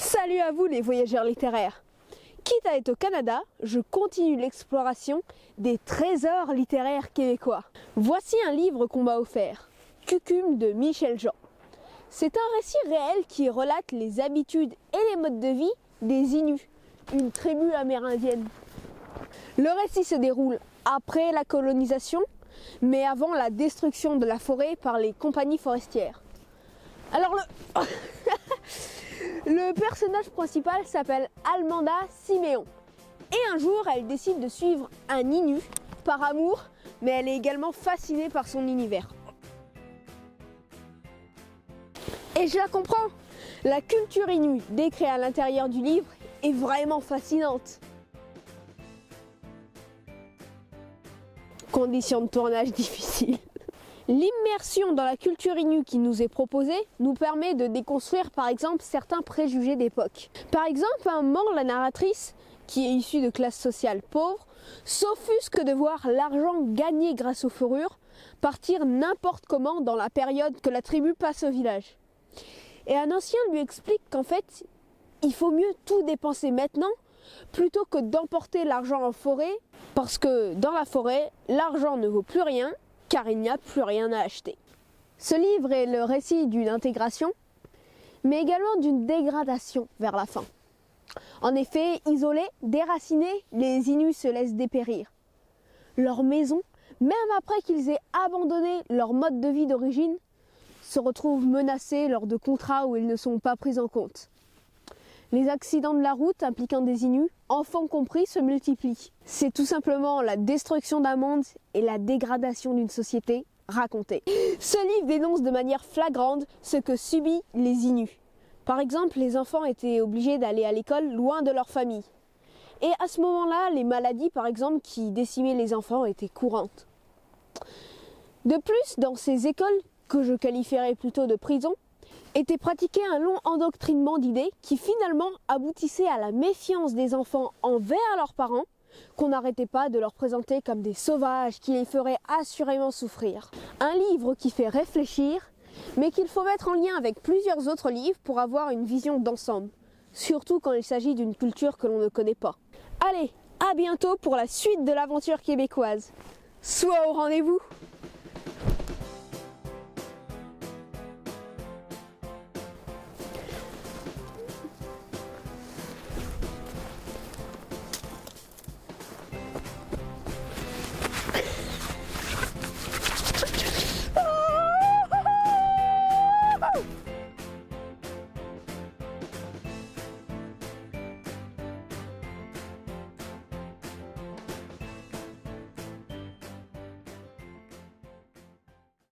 Salut à vous les voyageurs littéraires. Quitte à être au Canada, je continue l'exploration des trésors littéraires québécois. Voici un livre qu'on m'a offert, Cucume de Michel Jean. C'est un récit réel qui relate les habitudes et les modes de vie des Inuits, une tribu amérindienne. Le récit se déroule après la colonisation, mais avant la destruction de la forêt par les compagnies forestières. Alors le personnage principal s'appelle Almanda Siméon. Et un jour, elle décide de suivre un Innu par amour, mais elle est également fascinée par son univers. Et je la comprends. La culture Innu décrite à l'intérieur du livre est vraiment fascinante. Conditions de tournage difficiles. L'immersion dans la culture Innu qui nous est proposée nous permet de déconstruire par exemple certains préjugés d'époque. Par exemple, un moment, la narratrice, qui est issue de classe sociale pauvre, s'offusque de voir l'argent gagné grâce aux fourrures partir n'importe comment dans la période que la tribu passe au village. Et un ancien lui explique qu'en fait, il faut mieux tout dépenser maintenant plutôt que d'emporter l'argent en forêt, parce que dans la forêt, l'argent ne vaut plus rien car il n'y a plus rien à acheter. Ce livre est le récit d'une intégration, mais également d'une dégradation vers la fin. En effet, isolés, déracinés, les Inuits se laissent dépérir. Leur maison, même après qu'ils aient abandonné leur mode de vie d'origine, se retrouvent menacés lors de contrats où ils ne sont pas pris en compte. Les accidents de la route impliquant des Inuits, enfants compris, se multiplient. C'est tout simplement la destruction d'un monde et la dégradation d'une société racontée. Ce livre dénonce de manière flagrante ce que subissent les Inuits. Par exemple, les enfants étaient obligés d'aller à l'école loin de leur famille. Et à ce moment-là, les maladies, par exemple, qui décimaient les enfants étaient courantes. De plus, dans ces écoles, que je qualifierais plutôt de prison, était pratiqué un long endoctrinement d'idées qui finalement aboutissait à la méfiance des enfants envers leurs parents, qu'on n'arrêtait pas de leur présenter comme des sauvages qui les feraient assurément souffrir. Un livre qui fait réfléchir, mais qu'il faut mettre en lien avec plusieurs autres livres pour avoir une vision d'ensemble, surtout quand il s'agit d'une culture que l'on ne connaît pas. Allez, à bientôt pour la suite de l'aventure québécoise. Sois au rendez-vous!